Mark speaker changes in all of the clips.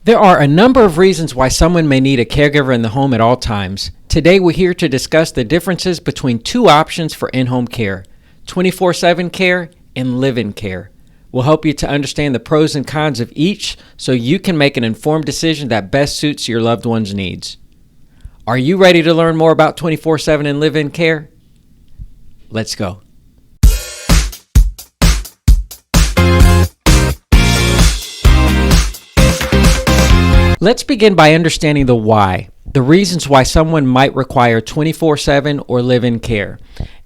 Speaker 1: There are a number of reasons why someone may need a caregiver in the home at all times. Today we're here to discuss the differences between two options for in-home care, 24/7 care and live-in care. We'll help you to understand the pros and cons of each so you can make an informed decision that best suits your loved one's needs. Are you ready to learn more about 24/7 and live-in care? Let's go. Let's begin by understanding the why, the reasons why someone might require 24/7 or live-in care.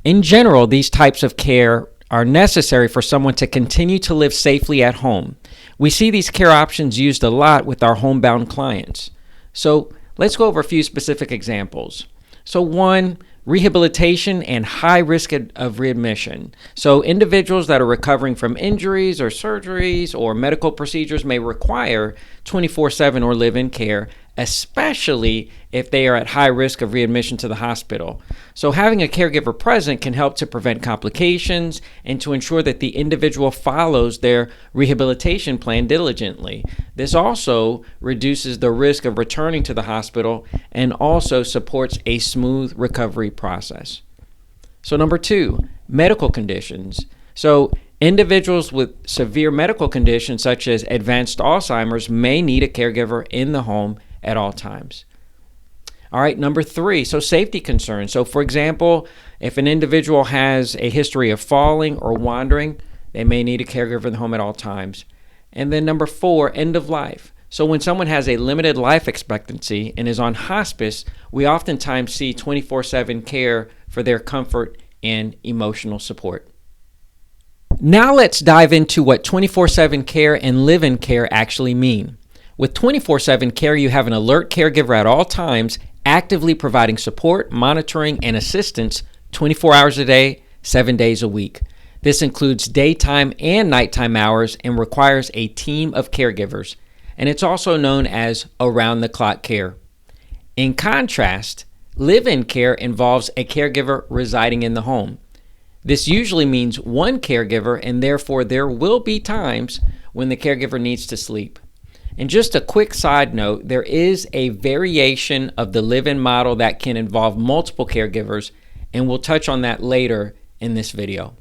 Speaker 1: In general, these types of care are necessary for someone to continue to live safely at home. We see these care options used a lot with our homebound clients. So let's go over a few specific examples. So one, rehabilitation and high risk of readmission. So individuals that are recovering from injuries or surgeries or medical procedures may require 24/7 or live-in care, especially if they are at high risk of readmission to the hospital. So having a caregiver present can help to prevent complications and to ensure that the individual follows their rehabilitation plan diligently. This also reduces the risk of returning to the hospital and also supports a smooth recovery process. So number two, medical conditions. So individuals with severe medical conditions such as advanced Alzheimer's may need a caregiver in the home at all times. All right, number three, so safety concerns. So for example, if an individual has a history of falling or wandering, they may need a caregiver in the home at all times. And then number four, end of life. So when someone has a limited life expectancy and is on hospice, we oftentimes see 24/7 care for their comfort and emotional support. Now let's dive into what 24/7 care and live-in care actually mean. With 24/7 care, you have an alert caregiver at all times, actively providing support, monitoring, and assistance 24 hours a day, 7 days a week. This includes daytime and nighttime hours and requires a team of caregivers, and it's also known as around-the-clock care. In contrast, live-in care involves a caregiver residing in the home. This usually means one caregiver, and therefore there will be times when the caregiver needs to sleep. And just a quick side note, there is a variation of the live-in model that can involve multiple caregivers, and we'll touch on that later in this video.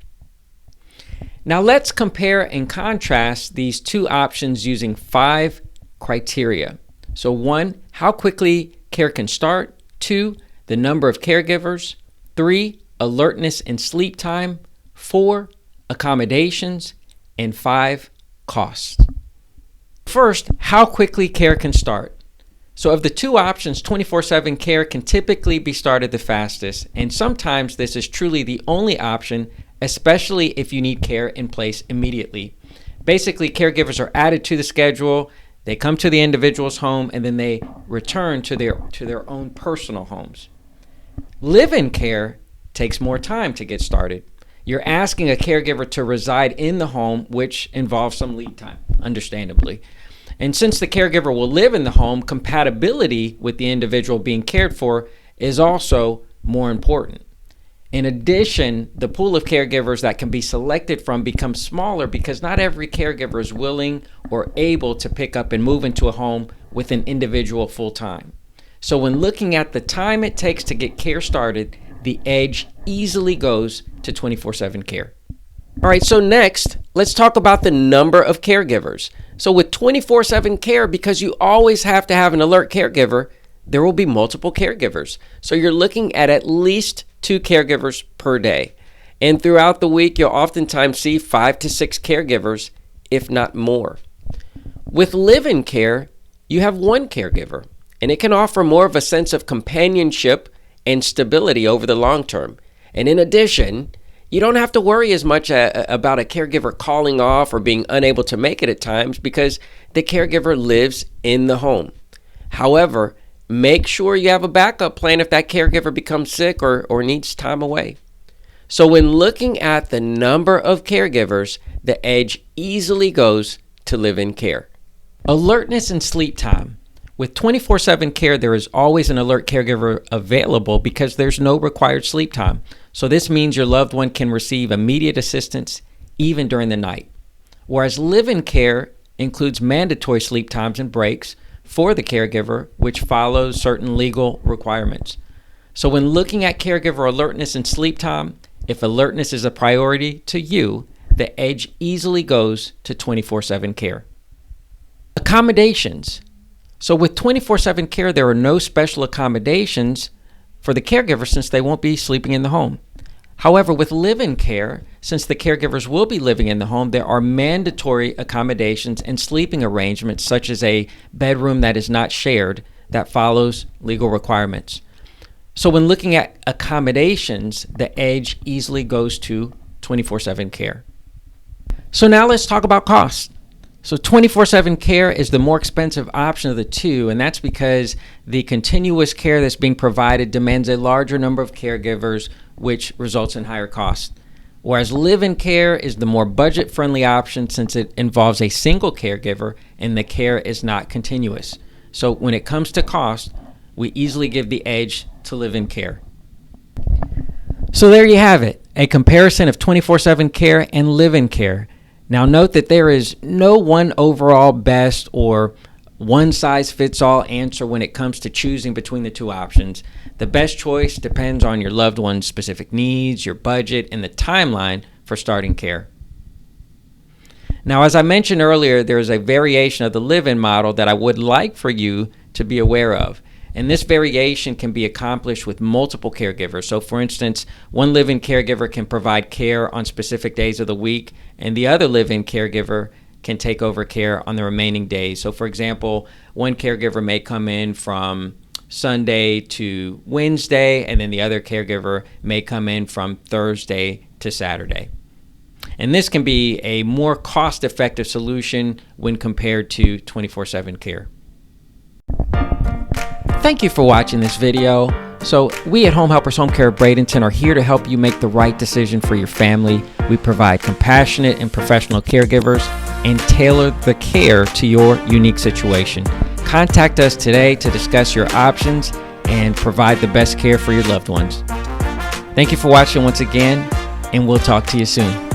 Speaker 1: Now let's compare and contrast these two options using 5 criteria. So 1, how quickly care can start. 2, the number of caregivers. 3, alertness and sleep time. 4, accommodations. And 5, costs. First, how quickly care can start. So of the two options, 24/7 care can typically be started the fastest, and sometimes this is truly the only option, especially if you need care in place immediately. Basically, caregivers are added to the schedule, they come to the individual's home, and then they return to their own personal homes. Live-in care takes more time to get started. You're asking a caregiver to reside in the home, which involves some lead time, understandably. And since the caregiver will live in the home, compatibility with the individual being cared for is also more important. In addition, the pool of caregivers that can be selected from becomes smaller because not every caregiver is willing or able to pick up and move into a home with an individual full time. So when looking at the time it takes to get care started, the edge easily goes to 24/7 care. All right, so next, let's talk about the number of caregivers. So with 24/7 care, because you always have to have an alert caregiver, there will be multiple caregivers. So you're looking at least 2 caregivers per day. And throughout the week, you'll oftentimes see 5 to 6 caregivers, if not more. With live-in care, you have 1 caregiver, and it can offer more of a sense of companionship and stability over the long term. And in addition, you don't have to worry as much about a caregiver calling off or being unable to make it at times because the caregiver lives in the home. However, make sure you have a backup plan if that caregiver becomes sick or needs time away. So when looking at the number of caregivers, the edge easily goes to live-in care. Alertness and sleep time. With 24/7 care, there is always an alert caregiver available because there's no required sleep time. So this means your loved one can receive immediate assistance even during the night. Whereas live-in care includes mandatory sleep times and breaks, for the caregiver, which follows certain legal requirements. So when looking at caregiver alertness and sleep time, if alertness is a priority to you, the edge easily goes to 24/7 care. Accommodations. So with 24/7 care, there are no special accommodations for the caregiver since they won't be sleeping in the home. However, with live-in care, since the caregivers will be living in the home, there are mandatory accommodations and sleeping arrangements such as a bedroom that is not shared that follows legal requirements. So when looking at accommodations, the edge easily goes to 24/7 care. So now let's talk about cost. So 24/7 care is the more expensive option of the two, and that's because the continuous care that's being provided demands a larger number of caregivers, which results in higher costs. Whereas live-in care is the more budget-friendly option since it involves a single caregiver and the care is not continuous. So when it comes to cost, we easily give the edge to live-in care. So there you have it, a comparison of 24/7 care and live-in care. Now note that there is no one overall best or one-size-fits-all answer when it comes to choosing between the two options. The best choice depends on your loved one's specific needs, your budget, and the timeline for starting care. Now, as I mentioned earlier, there is a variation of the live-in model that I would like for you to be aware of. And this variation can be accomplished with multiple caregivers. So for instance, one live-in caregiver can provide care on specific days of the week, and the other live-in caregiver can take over care on the remaining days. So for example, one caregiver may come in from Sunday to Wednesday, and then the other caregiver may come in from Thursday to Saturday. And this can be a more cost-effective solution when compared to 24/7 care. Thank you for watching this video. So we at Home Helpers Home Care of Bradenton are here to help you make the right decision for your family. We provide compassionate and professional caregivers and tailor the care to your unique situation. Contact us today to discuss your options and provide the best care for your loved ones. Thank you for watching once again, and we'll talk to you soon.